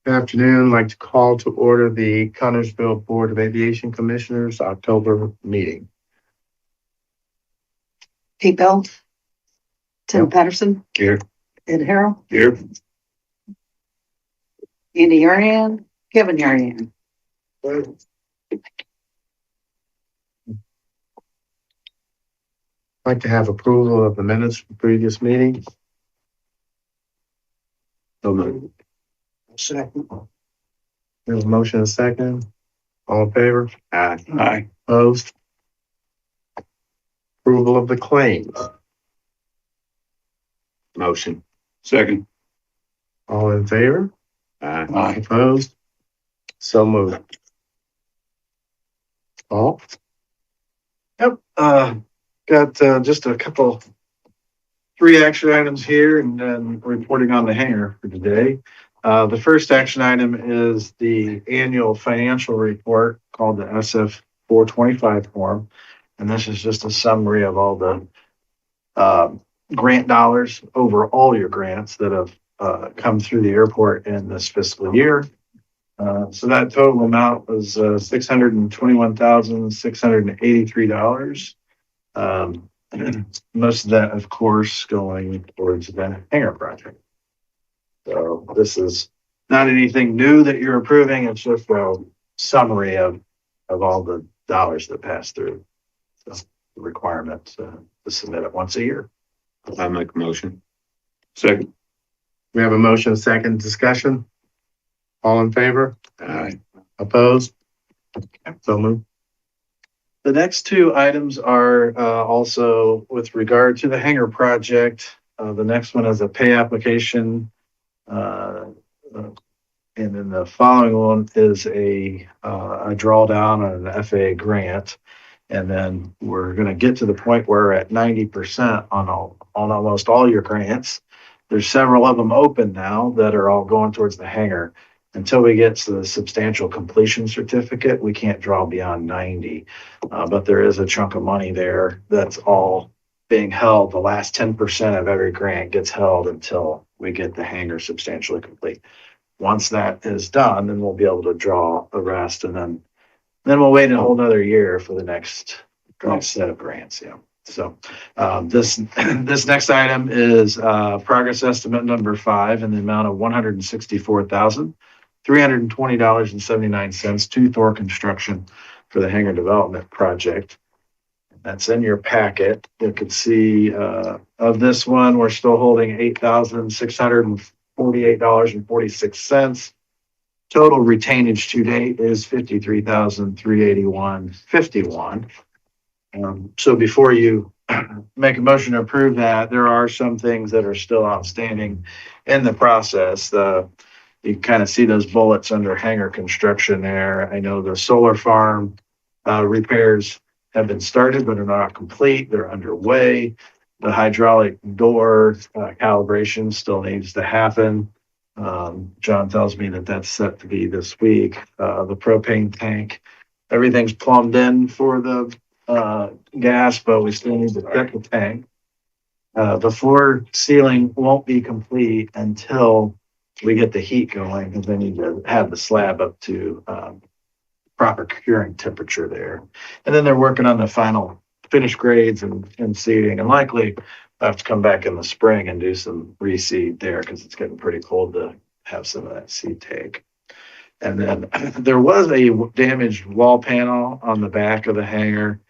Good afternoon. I'd like to call to order the Connersville Board of Aviation Commissioners October meeting. Kate Bell, Tim Yep. Patterson, Here. Ed Harrell, Here. Andy Ariane, Kevin Ariane. I'd like to have approval of the minutes from previous meetings. Second. There's a motion and a second. All in favor? Aye. Opposed? Approval of the claims. Motion. Second. All in favor? Aye. Opposed? So moved. Paul? Yep, got just a couple, three action items here and then reporting on the hangar for today. The first action item is the annual financial report called the SF 425 form. And this is just a summary of all the grant dollars over all your grants that have come through the airport in this fiscal year. So that total amount was $621,683. Most of that, of course, going towards the hangar project. So this is not anything new that you're approving. It's just a summary of all the dollars that pass through. So the requirement to submit it once a year. I make a motion. Second. We have a motion, second discussion. All in favor? Aye. Opposed? So moved. The next two items are also with regard to the hangar project. The next one is a pay application. And then the following one is a drawdown on an FAA grant. And then we're going to get to the point where we're at 90% on almost all your grants. There's several of them open now that are all going towards the hangar. Until we get to the substantial completion certificate, we can't draw beyond 90. But there is a chunk of money there that's all being held. The last 10% of every grant gets held until we get the hangar substantially complete. Once that is done, then we'll be able to draw the rest, and then we'll wait a whole nother year for the next set of grants. Yeah. So this next item is progress estimate number 5 in the amount of $164,320.79 to Thor Construction for the hangar development project. That's in your packet. You can see of this one, we're still holding $8,648.46. Total retainage to date is $53,381.51. So before you make a motion to approve that, there are some things that are still outstanding in the process. You can kind of see those bullets under hangar construction there. I know the solar farm repairs have been started, but are not complete. They're underway. The hydraulic door calibration still needs to happen. John tells me that that's set to be this week. The propane tank, everything's plumbed in for the gas, but we still need to check the tank. The floor ceiling won't be complete until we get the heat going, because they need to have the slab up to proper curing temperature there. And then they're working on the final finish grades and seeding, and likely I have to come back in the spring and do some reseed there because it's getting pretty cold to have some of that seed take. And then there was a damaged wall panel on the back of the hangar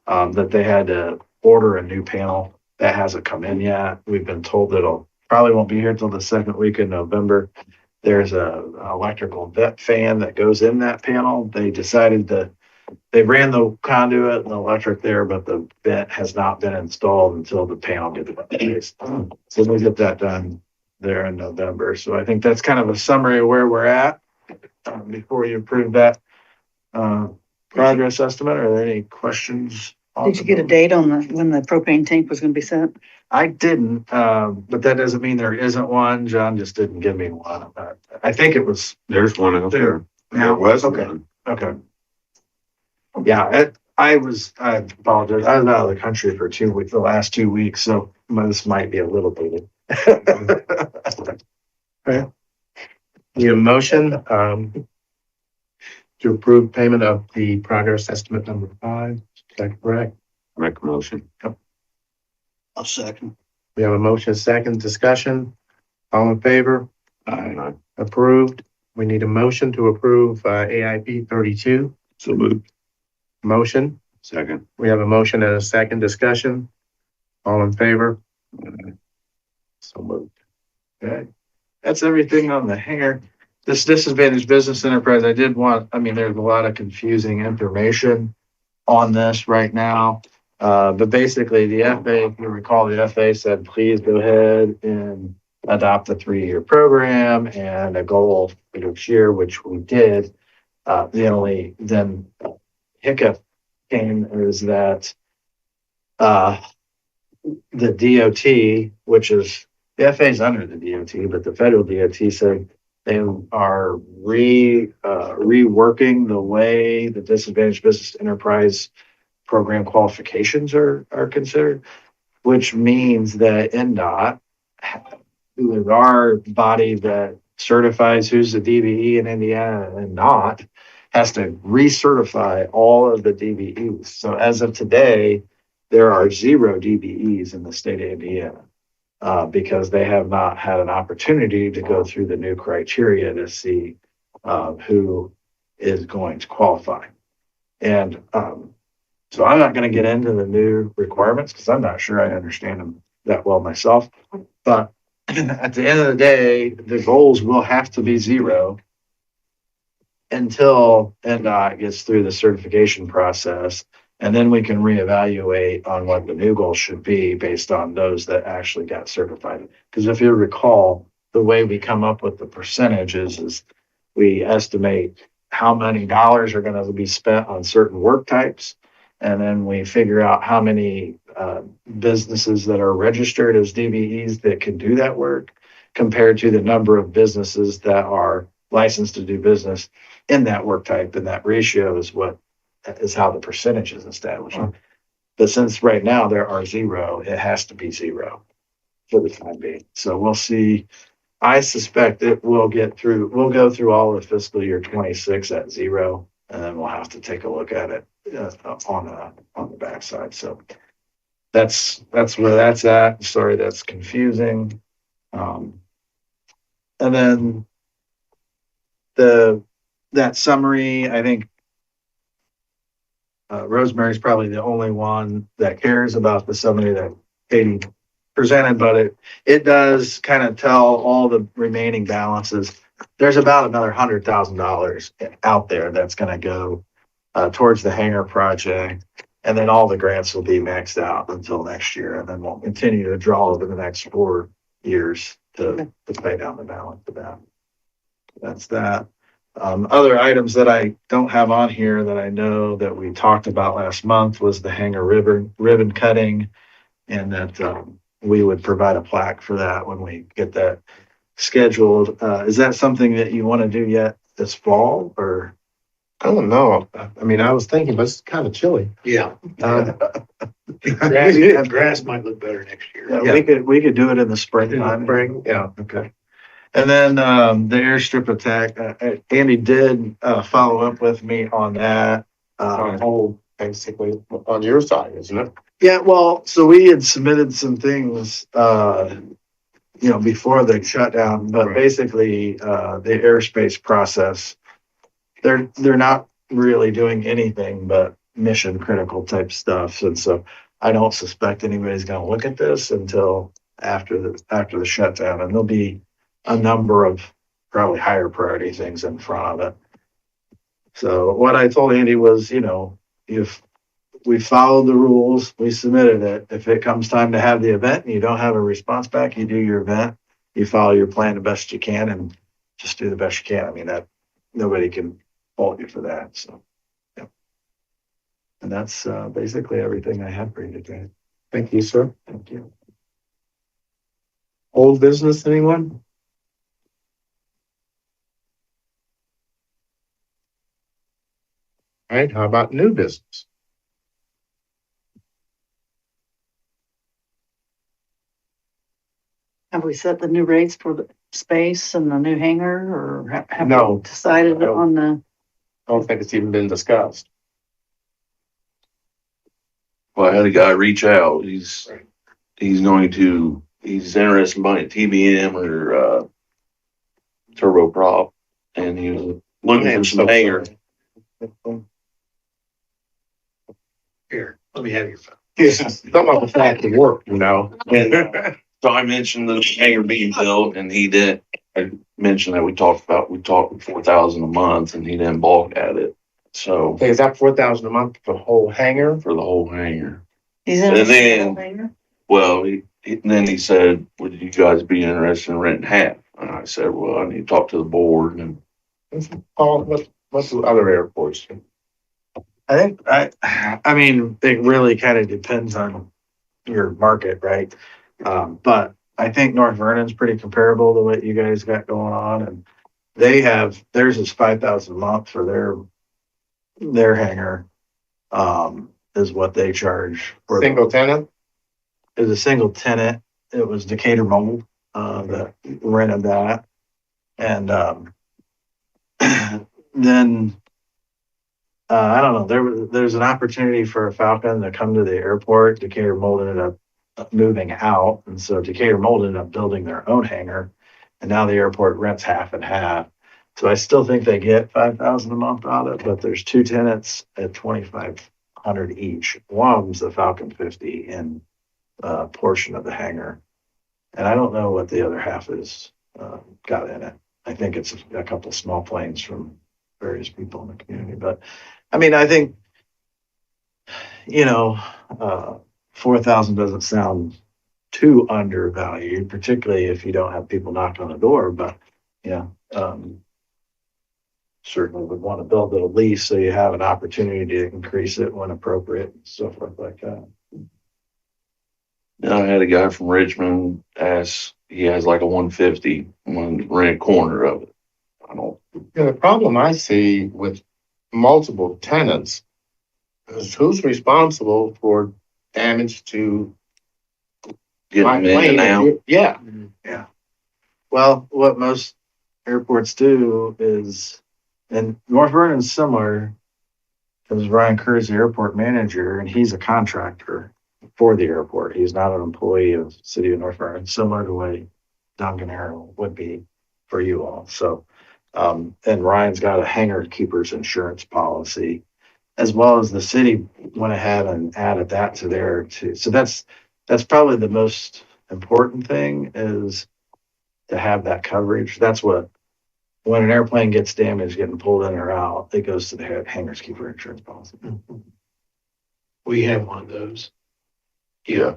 that they had to order a new panel. That hasn't come in yet. We've been told that probably won't be here until the second week in November. There's an electrical vent fan that goes in that panel. They decided that they ran the conduit and the electric there, but the vent has not been installed until the panel gets replaced. So we'll get that done there in November. So I think that's kind of a summary of where we're at before you approve that progress estimate. Are there any questions? Did you get a date on when the propane tank was going to be set? I didn't, but that doesn't mean there isn't one. John just didn't give me one. I think it was. There's one out there. There was okay. one. Okay. Yeah, I apologize. I was out of the country for 2 weeks, the last 2 weeks, so this might be a little bit. Okay. Need a motion, to approve payment of the progress estimate number 5. Is that correct? Make a motion. I'll second. We have a motion, second discussion. All in favor? Aye. Approved. We need a motion to approve, AIP 32. So moved. Motion. Second. We have a motion and a second discussion. All in favor? So moved. Okay. That's everything on the hangar. This disadvantaged business enterprise, there's a lot of confusing information on this right now. But basically the FA, if you recall, the FA said, please go ahead and adopt a 3-year program and a goal for each year, which we did. The only then hiccup came is that, the DOT, which is, the FA is under the DOT, but the federal DOT said they are reworking the way the disadvantaged business enterprise program qualifications are considered, which means that NDOT, who is our body that certifies who's the DBE in Indiana and not, has to recertify all of the DBEs. So as of today, there are 0 DBEs in the state of Indiana. Because they have not had an opportunity to go through the new criteria to see who is going to qualify. And so I'm not going to get into the new requirements because I'm not sure I understand them that well myself. But at the end of the day, the goals will have to be 0 until NDOT gets through the certification process. And then we can reevaluate on what the new goal should be based on those that actually got certified. Because if you recall, the way we come up with the percentages is we estimate how many dollars are going to be spent on certain work types. And then we figure out how many businesses that are registered as DBEs that can do that work compared to the number of businesses that are licensed to do business in that work type. And that ratio is how the percentage is established. But since right now there are 0, it has to be 0 for the time being. So we'll see. I suspect we'll go through all of fiscal year 26 at 0, and then we'll have to take a look at it on the backside. So that's where that's at. Sorry, that's confusing. And then that summary, I think, Rosemary's probably the only one that cares about the summary that Katie presented, but it does kind of tell all the remaining balances. There's about another $100,000 out there that's going to go towards the hangar project, and then all the grants will be maxed out until next year, and then we'll continue to draw over the next 4 years to pay down the balance of that. That's that. Other items that I don't have on here that I know that we talked about last month was the hangar ribbon cutting, and that we would provide a plaque for that when we get that scheduled. Is that something that you want to do yet this fall, or? I don't know. I mean, I was thinking, but it's kind of chilly. Yeah. Grass might look better next year. Yeah, we could do it in the spring. Spring, yeah. Okay. And then the airstrip attack, Andy did follow up with me on that. On hold, basically, on your side, isn't it? Yeah, well, so we had submitted some things, before the shutdown, but Right. basically, the airspace process, they're not really doing anything but mission critical type stuff. And so I don't suspect anybody's going to look at this until after the shutdown, and there'll be a number of probably higher priority things in front of it. So what I told Andy was, if we followed the rules, we submitted it. If it comes time to have the event and you don't have a response back, you do your event, you follow your plan the best you can, and just do the best you can. I mean, that nobody can fault you for that. So, yeah. And that's basically everything I have for you today. Thank you, sir. Thank you. Old business, anyone? All right, how about new business? Have we set the new rates for the space and the new hangar, or have No. we decided on the, I don't think it's even been discussed. Well, I had a guy reach out. He's interested in buying a TBM or, turboprop. And he was looking for some hanger. Here, let me have your phone. Some of it's have to work, you know? And so I mentioned the hangar being built and he didn't, I mentioned that we talked 4,000 a month and he didn't balk at it. So Okay, is that 4,000 a month for the whole hangar? for the whole hangar. he's in And a then- single hangar? Well, then he said, would you guys be interested in renting half? And I said, well, I need to talk to the board and Paul, what's the other airports? I mean, it really kind of depends on your market, right? But I think North Vernon's pretty comparable to what you guys got going on, and theirs is 5,000 a month for their hangar. Is what they charge for Single tenant? is a single tenant. It was Decatur Mold, that rented that. And, then, I don't know, there's an opportunity for a Falcon to come to the airport. Decatur Mold ended up moving out. And so Decatur Mold ended up building their own hangar. And now the airport rents half and half. So I still think they get 5,000 a month out of it, but there's two tenants at 2,500 each. One of them's the Falcon 50 in a portion of the hangar. And I don't know what the other half is, got in it. I think it's a couple small planes from various people in the community, but I mean, I think, 4,000 doesn't sound too undervalued, particularly if you don't have people knock on the door, but certainly would want to build it a lease so you have an opportunity to increase it when appropriate, and so forth like that. I had a guy from Richmond ask, he has like a 150, want to rent a corner of it. I don't, Yeah, the problem I see with multiple tenants is who's responsible for damage to get my them in plane? and out. Yeah, Well, what most airports do is, and North Vernon's similar, because Ryan Kerr is the airport manager and he's a contractor for the airport. He's not an employee of the city of North Vernon, similar to what Duncan Arrow would be for you all. So, and Ryan's got a hangar keeper's insurance policy, as well as the city went ahead and added that to there too. So that's probably the most important thing, is to have that coverage. That's what, when an airplane gets damaged, getting pulled in or out, it goes to the hangar's keeper insurance policy. We have one of those. Yeah.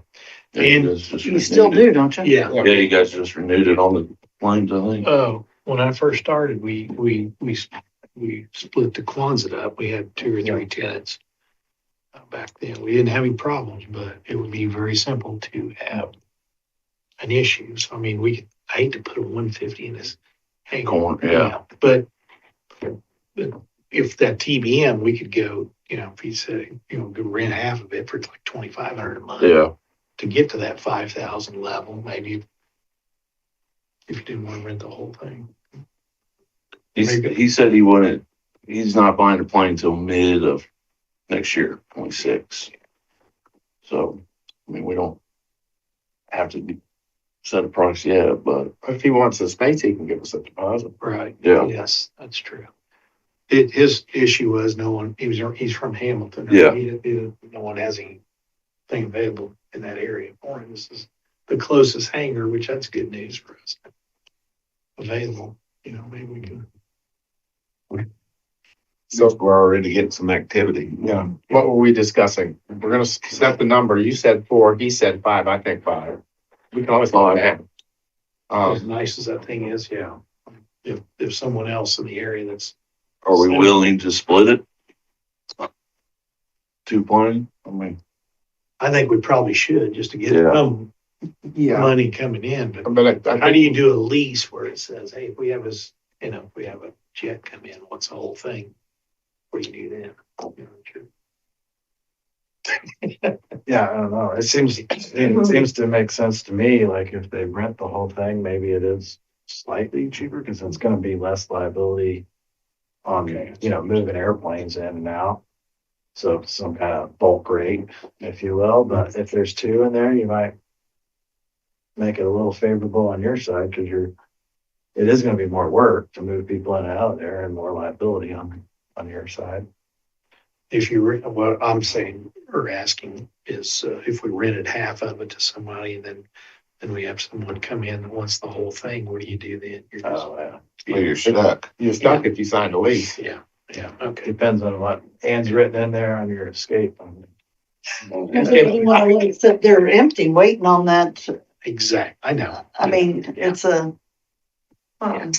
And you guys just You still renewed it. do, don't you? Yeah. Yeah, you guys just renewed it on the planes, I think. When I first started, we split the Quonset up. We had 2 or 3 tenants. Back then, we didn't have any problems, but it would be very simple to have an issue. So, I mean, I hate to put a 150 in this hangar. Corner, yeah. But if that TBM, we could go, if he said, go rent half of it for like 2,500 a month. Yeah. To get to that 5,000 level, maybe if you didn't want to rent the whole thing. He said he's not buying a plane till mid of next year, 26. So, I mean, we don't have to set a price yet, but if he wants the space, he can give us a deposit. Right. Yeah. Yes, that's true. His issue was he's from Hamilton. Yeah. No one has anything available in that area for him. This is the closest hangar, which that's good news for us. Available, maybe we can. so we're already getting some activity. Yeah, what were we discussing? We're gonna set the number. You said 4, he said 5, I think 5. We can always go back. As nice as that thing is, yeah. If someone else in the area that's. Are we willing to split it? 2 plane? I mean, I think we probably should, just to get Yeah. some Yeah, money coming in, but but I how do think, you do a lease where it says, hey, if we have a jet come in, what's the whole thing? What do you do then? Yeah, I don't know. It seems to make sense to me, like if they rent the whole thing, maybe it is slightly cheaper because it's gonna be less liability on, moving airplanes in and out. So some kind of bulk rate, if you will, but if there's two in there, you might make it a little favorable on your side because it is gonna be more work to move people in and out of there and more liability on your side. If what I'm saying or asking is, if we rented half of it to somebody, then we have someone come in that wants the whole thing, what do you do then? You're just, Oh, yeah. Well, you're stuck. You're stuck if you sign a lease. yeah, okay. Depends on what Ann's written in there on your escape. You wanna sit there empty, waiting on that. Exact, I know. I mean, Yeah. it's a, Well,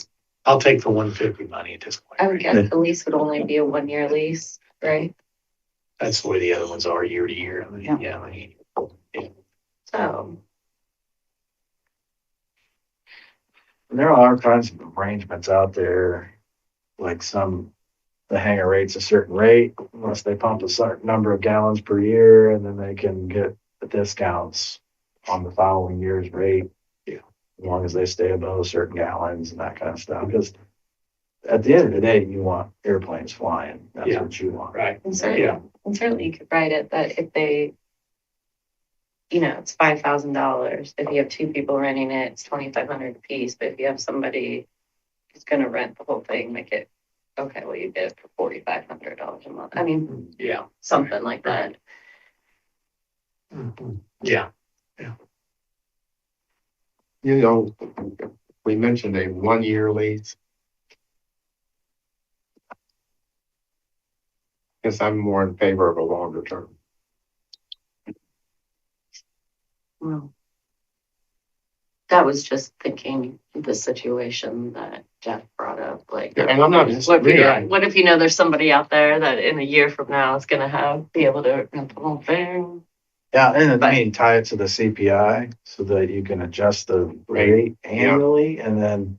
I'll take the 150 money at this point. I would guess the lease would only be a 1-year lease, right? That's the way the other ones are year to year. I mean, Yeah. yeah, I mean, So, And there are all kinds of arrangements out there, like the hangar rate's a certain rate unless they pump a certain number of gallons per year, and then they can get the discounts on the following year's rate. Yeah. As long as they stay above certain gallons and that kind of stuff, because at the end of the day, you want airplanes flying. That's Yeah. what you want. right. and Yeah. certainly you could write it that if they, it's $5,000. If you have two people renting it, it's 2,500 a piece. But if you have somebody who's gonna rent the whole thing, make it, okay, well, you get it for $4,500 a month. I mean, Yeah. something like that. Mhm. Yeah. You know, we mentioned a 1-year lease. Guess I'm more in favor of a longer term. Well, that was just thinking the situation that Jeff brought up, like. And I'm not What if disagreeing. what if there's somebody out there that in a year from now is gonna be able to rent the whole thing? Yeah, and But- I mean, tie it to the CPI so that you can adjust the rate annually, and then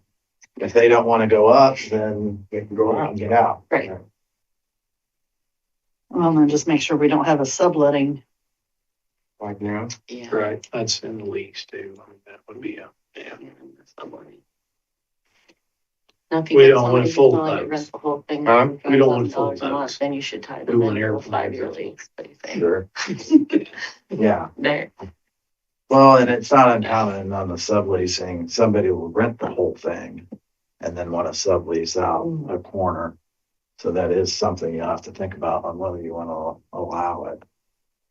if they don't want to go up, then They can go they can out. get out. Right. well, then just make sure we don't have a subletting. Like now. Yeah. Right. That's in the lease too. I mean, that would be yeah. Now, if you We get don't want somebody who's full willing to boats. rent the whole thing. Huh? for We don't want full $5,000 a month, boats. Then you should tie We them want into a airplanes. 5-year lease, but you think, Sure. Yeah. there, Well, and it's not uncommon on the subleasing, somebody will rent the whole thing and then want to sublease out a corner. So that is something you'll have to think about on whether you want to allow it.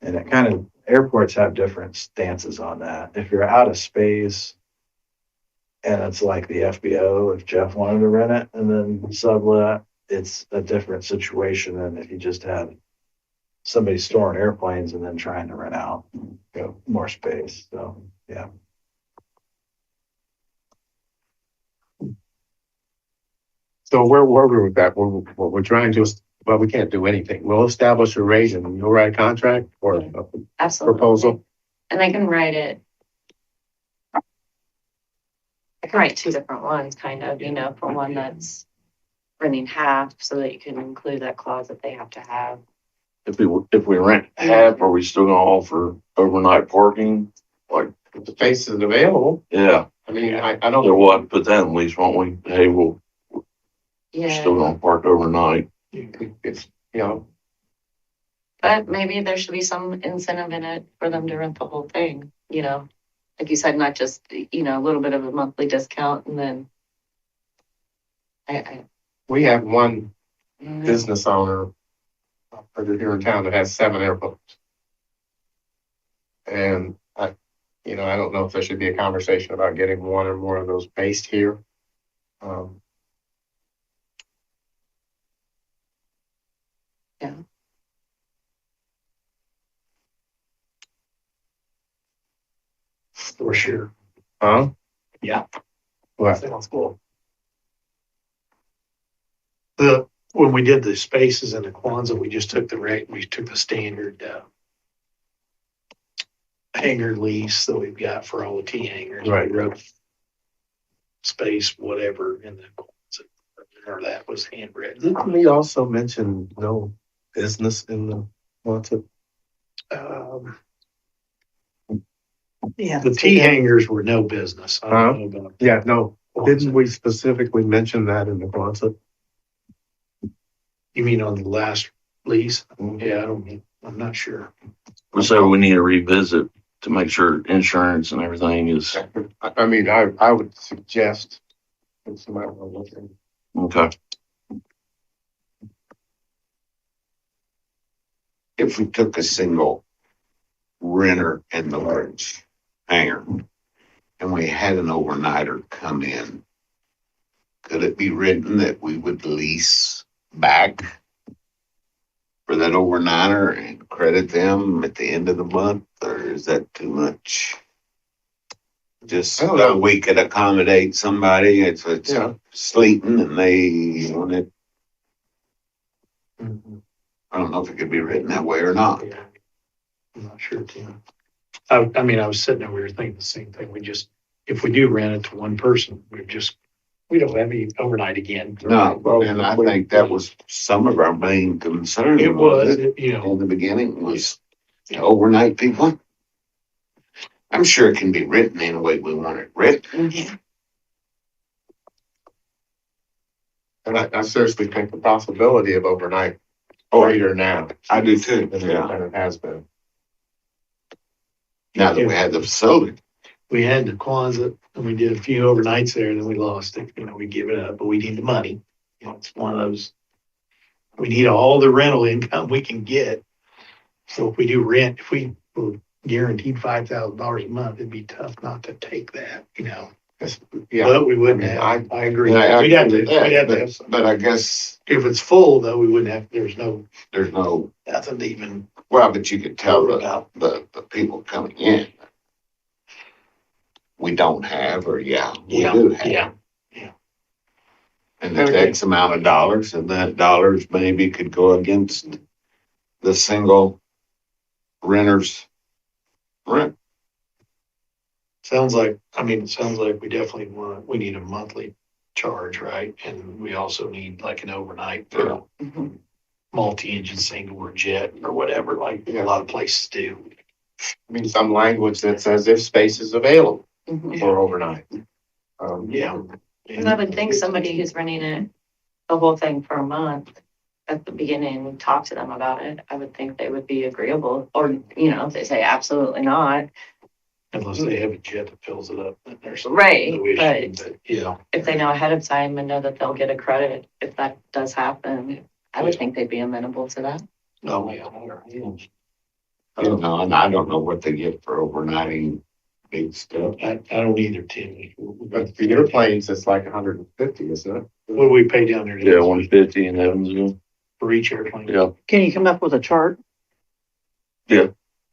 And it kind of, airports have different stances on that. If you're out of space and it's like the FBO, if Jeff wanted to rent it and then sublet, it's a different situation than if you just had somebody storing airplanes and then trying to rent out, more space. So, yeah. So where were we with that? We're trying to, well, we can't do anything. We'll establish a rate and you'll write a contract or a absolutely. proposal. And I can write it. I can write two different ones, kind of, for one that's renting half so that you can include that clause that they have to have. If we rent half, are we still gonna offer overnight parking? Like, If the space is available. yeah, I mean, I there don't, was, put that in lease, won't we? Hey, we're still Yeah, gonna park overnight. it's, but maybe there should be some incentive in it for them to rent the whole thing, Like you said, not just, a little bit of a monthly discount and then. we have one I business owner over here in town that has 7 airports. And I don't know if there should be a conversation about getting one or more of those based here. For sure. Huh? Yeah. What? Sounds cool. When we did the spaces in the Kwanzaa, we just took we took the standard, hangar lease that we've got for all the T hangars. Right. We wrote space, whatever, in the Kwanzaa, or that was handwritten. Didn't we also mention no business in the, what's it? Yeah. The T hangers were no business. I don't know about. Yeah, no, Quonset. didn't we specifically mention that in the Quonset? You mean on the last lease? Yeah, I'm not sure. So we need to revisit to make sure insurance and everything is I mean, I would suggest. If somebody wanna look at it. okay. If we took a single renter in the large hangar and we had an overnighter come in, could it be written that we would lease back for that overnighter and credit them at the end of the month, or is that too much? Just I don't know. we could accommodate somebody, it's Yeah. sleeting and they want it. Mm-hmm. I don't know if it could be written that way or not. Yeah. I'm not sure, Tim. I mean, I was sitting there, we were thinking the same thing. We just, if we do rent it to one person, we don't have any overnight again. No, and I think that was some of our main concern. It was, wasn't you know, In the beginning was the overnight people. I'm sure it can be written any way we want it written. And I seriously think the possibility of overnight Oh, greater now I do too, than yeah. it has been. Now that we have the facility. we had the Quonset and we did a few overnights there and then we lost it. You know, we give it up, but we need the money. You know, it's one of those, we need all the rental income we can get. So if we do rent, if we were guaranteed $5,000 a month, it'd be tough not to take that, you know. Yeah, But we wouldn't I mean, have, I agree. I We'd have to, agree with we'd have to that, have some. But I guess If it's full though, we wouldn't have, there's there's no, nothing to even well, but you could tell worry the, about. the people coming in. We don't have, or yeah, we do have. Yeah. And it's X amount of dollars, and that dollars maybe could go against the single renter's rent. Sounds like, I mean, it sounds like we definitely we need a monthly charge, right? And we also need like an overnight for multi-engine single or jet or whatever, like a lot of places do. I mean, some language that says if space is available Mhm. for overnight. Yeah. And I would think somebody who's running it, the whole thing for a month, at the beginning, talk to them about it. I would think they would be agreeable, or, you know, if they say absolutely not, Unless they have a jet that fills it up, then there's right, no issue, but but yeah. if they know ahead of time and know that they'll get a credit, if that does happen, I would think they'd be amenable to that. Oh, yeah. You know, and I don't know what they get for overnighting big stuff. I don't either, Tim. But for your planes, it's like 150, isn't it? What do we pay down there? Yeah, 150 in Evansville. For each airplane? Yeah, Can you come up with a chart?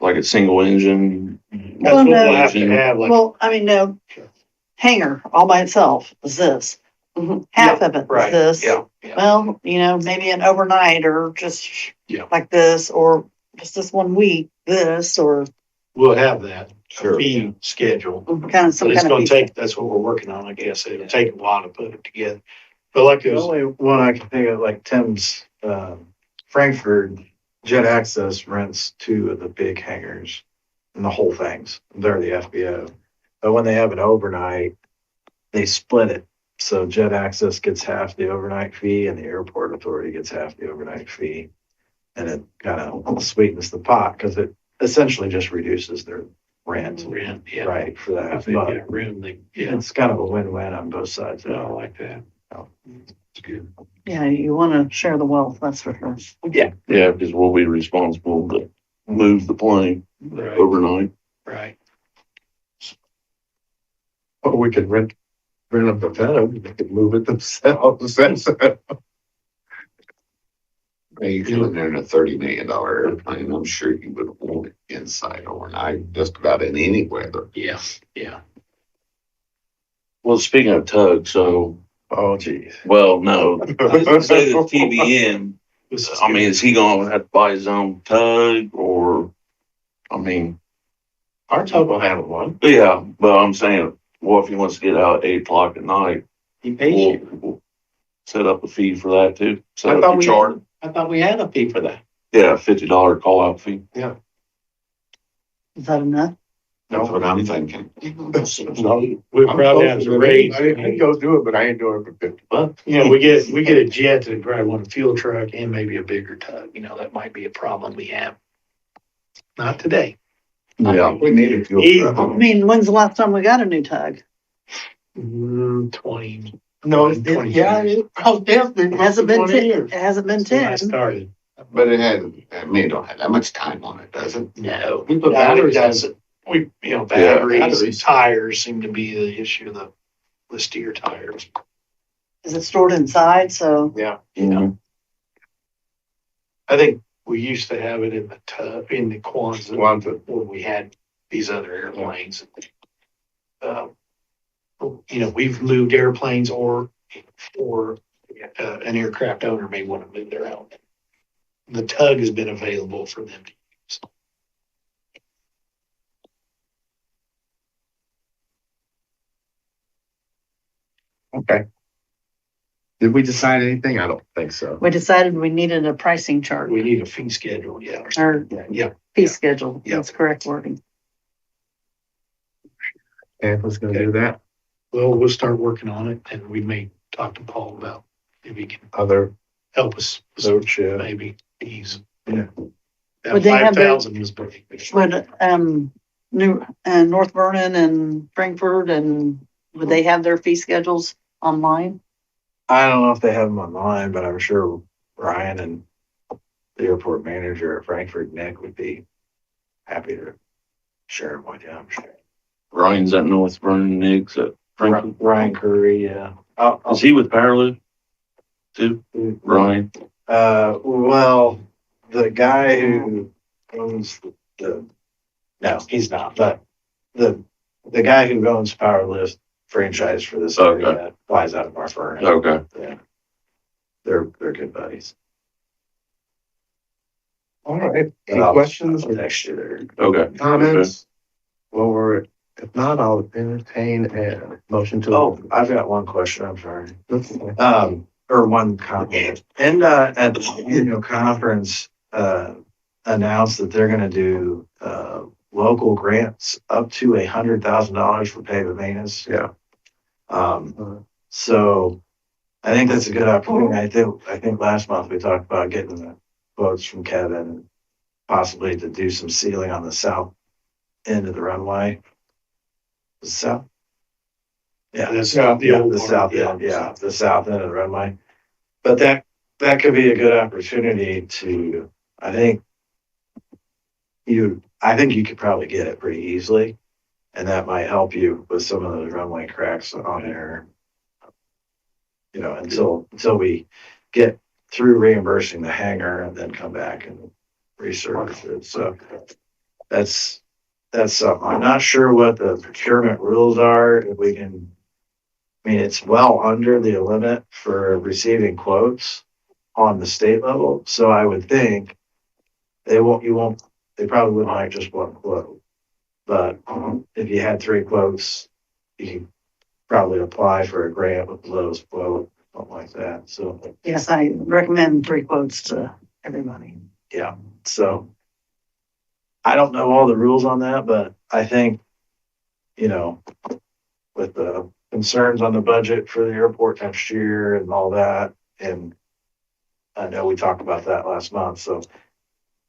like a single engine. That's what we'll have to engine. have, like, Well, I mean, no, Sure. hangar all by itself is this. Mhm. Half of it right, is this. yeah, yeah. Well, you know, maybe an overnight or just Yeah. like this, or just this 1 week, this, or We'll have that Sure. fee schedule. kind of some But it's kind gonna of. take, that's what we're working on, I guess. It'll take a while to put it together. But like The those, only one I can think of, like Tim's, Frankfurt Jet Access rents 2 of the big hangars and the whole things. They're the FBO. But when they have an overnight, they split it. So Jet Access gets half the overnight fee and the airport authority gets half the overnight fee. And it kind of sweetens the pot because it essentially just reduces their rent, rent, yeah. right, for that. If they But get room, yeah, it's kind of a win-win on both sides. I like that. Oh. It's good. Yeah, you want to share the wealth, that's for sure. Yeah, because we'll be responsible to move the plane Right, overnight. right. Or we could rent up the Venom, they could move it themselves. You can live in a $30 million airplane. I'm sure you would want it inside overnight, just about in any weather. Yeah, yeah. Well, speaking of tug, so, Oh, geez. well, no, say the TBN, This is I mean, is he gonna have to buy his own tug or, I mean, Our tug will have one. yeah, but I'm saying, well, if he wants to get out at 8 o'clock at night, He we'll set up a fee for that too. Set I up thought the we- chart. I thought we had a fee for that. Yeah, $50 call out fee. Is that enough? That's what I'm thinking. No. We'll I'm probably have closer to than raise. anybody. I'd go do it, but I ain't doing it for 50 bucks. You know, we get a jet that probably want a fuel truck and maybe a bigger tug, you know, that might be a problem we have. Not today. Yeah, we need a fuel Yeah. I truck. mean, when's the last time we got a new tug? 20. No, yeah, it's definitely. It hasn't been 20 10, years. it hasn't been When I 10. started. But it hasn't, I mean, it don't have that much time on it, does it? No. We put No, batteries it in. doesn't. We, you know, batteries and batteries. tires seem to be the issue, the steer tires. Is it stored inside? So Yeah. I think we used to have it in the tub, in the Quonset Quonset. when we had these other airplanes. You know, we've moved airplanes or an aircraft owner may want to move their own. The tug has been available for them to use. Okay. Did we decide anything? I don't think so. we decided we needed a pricing chart We need a fee schedule, yeah. or Yeah, fee schedule. Yeah. That's correct wording. Anthony's gonna do that. well, we'll start working on it and we may talk to Paul about if he can Other help us, Coach, yeah. maybe ease. Yeah. That Would they have their- 5,000 was big. Would, North Vernon and Frankfurt and would they have their fee schedules online? I don't know if they have them online, but I'm sure Ryan and the airport manager at Frankfurt, Nick, would be happy to share them with you, I'm sure. Ryan's at North Vernon, Nick's at Franklin. Ryan Curry, yeah. Is he with Powerlift too? Ryan? Well, the guy who owns no, he's not, but the guy who owns Powerlift franchise for this Okay. area flies out of North Vernon. Okay. Yeah. They're good buddies. All right. Any I'll- questions I'll or text you there. Okay. comments? Well, if not, I'll entertain a motion to. Oh, I've got one question, I'm sorry. Okay. Or one comment. And, at the annual conference, announced that they're gonna do, local grants up to $100,000 for pavement maintenance. Yeah. So I think that's a good opportunity. I think last month we talked about getting the quotes from Kevin, possibly to do some sealing on the south end of the runway. The south? Yeah. That's Yeah, the old The part, south end, yeah, the south end of the runway. But that could be a good opportunity to, I think you could probably get it pretty easily. And that might help you with some of those runway cracks on there. You know, until we get through reimbursing the hangar and then come back and resurface it. So that's something. I'm not sure what the procurement rules are, if we can. I mean, it's well under the limit for receiving quotes on the state level, so I would think they probably wouldn't like just one quote. But if you had 3 quotes, you could probably apply for a grant with the lowest quote, something like that, so, Yes, I recommend 3 quotes to everybody. yeah, so. I don't know all the rules on that, but I think, with the concerns on the budget for the airport next year and all that, and I know we talked about that last month, so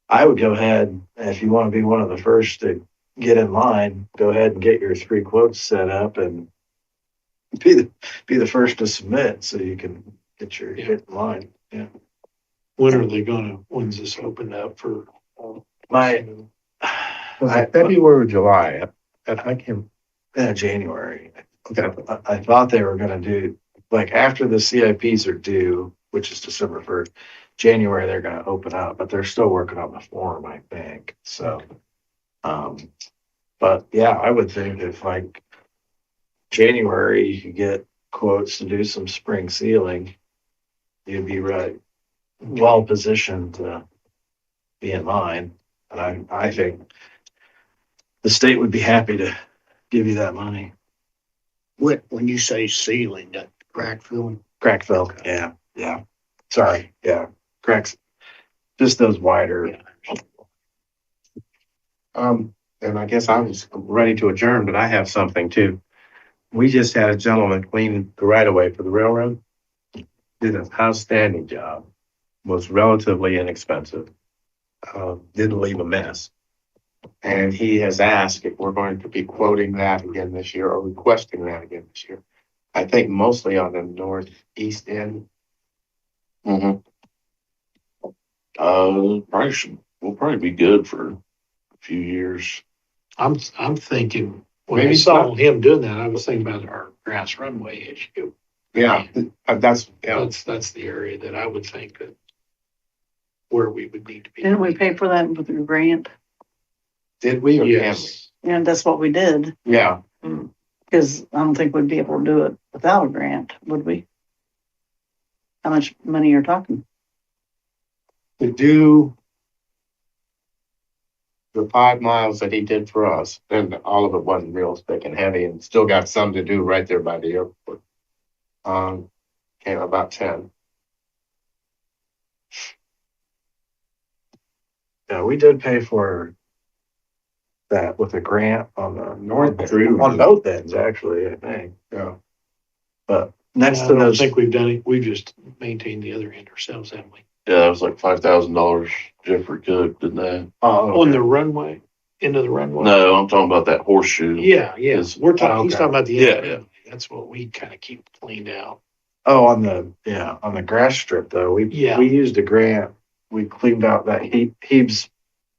I would go ahead, and if you want to be one of the first to get in line, go ahead and get your 3 quotes set up and be the first to submit so you can get in line. Yeah. When's this opened up for? Was it February or July? I can't. January. Okay. I thought they were gonna do, like, after the CIPs are due, which is December 1st, January, they're gonna open up, but they're still working on the form, I think, so. But yeah, I would think if like January, you could get quotes to do some spring sealing, you'd be well positioned to be in line. And I think the state would be happy to give you that money. When you say ceiling, that crack filling? Crack fill, yeah. Sorry, yeah, cracks, just those wider. And I guess I was ready to adjourn, but I have something too. We just had a gentleman clean the right of way for the railroad. Did an outstanding job. Was relatively inexpensive. Didn't leave a mess. And he has asked if we're going to be quoting that again this year or requesting that again this year. I think mostly on the northeast end. Mhm. Probably we'll probably be good for a few years. I'm thinking, when I Maybe saw him doing that, I was thinking about our grass runway issue. Yeah, that's, yeah. That's the area that I would think that where we would need to be. Didn't we pay for that with your grant? Did we or can we? Yes. And that's what we did, Yeah, because I don't think we'd be able to do it without a grant, would we? How much money you're talking? to do the 5 miles that he did for us, and all of it wasn't real thick and heavy, and still got some to do right there by the airport. Came about 10. Yeah, we did pay for that with a grant on the north, True. on both ends, actually, I think. Yeah. But next I to don't those, think we've done it. We've just maintained the other end ourselves, haven't we? Yeah, that was like $5,000 Jeffrey Cook did that. oh, On okay. the runway, into the runway. No, I'm talking about that horseshoe. Yeah, yeah. It's- We're talking, he's okay. talking about the end. of the Yeah, yeah. runway. That's what we kind of keep cleaned out. Oh, on the grass strip though, Yeah. we used a grant, we cleaned out that Heeb's,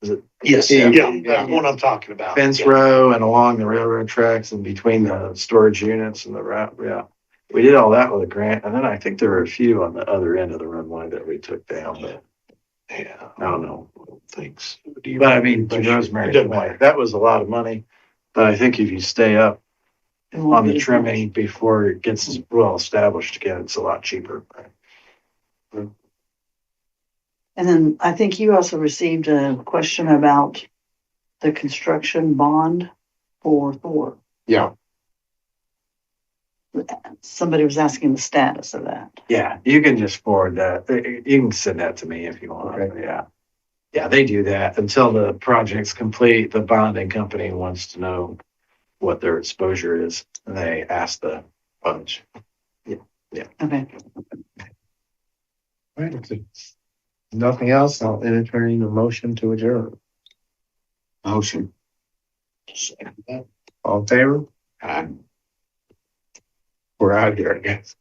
is it? Yes, Yeah. yeah, that's what I'm talking about. Fence Yeah. row and along the railroad tracks and between the storage units and the route, yeah. We did all that with a grant, and then I think there were a few on the other end of the runway that we took down, but Yeah. I don't know. Thanks. But I mean, to Rosemary's Doesn't point, matter. that was a lot of money. But I think if you stay up It won't on be the as trimming before it gets well established again, it's a lot cheaper. much. And then I think you also received a question about the construction bond for Thor. Yeah, Somebody was asking the status of that. Yeah, you can just forward that. You can send that to me if you want. Okay. Yeah. Yeah, they do that until the project's complete. The bonding company wants to know what their exposure is, and they ask the bunch. Okay. right. If there's nothing else, I'll entertain a motion to adjourn. Motion. All in favor? Aye. We're out here, I guess.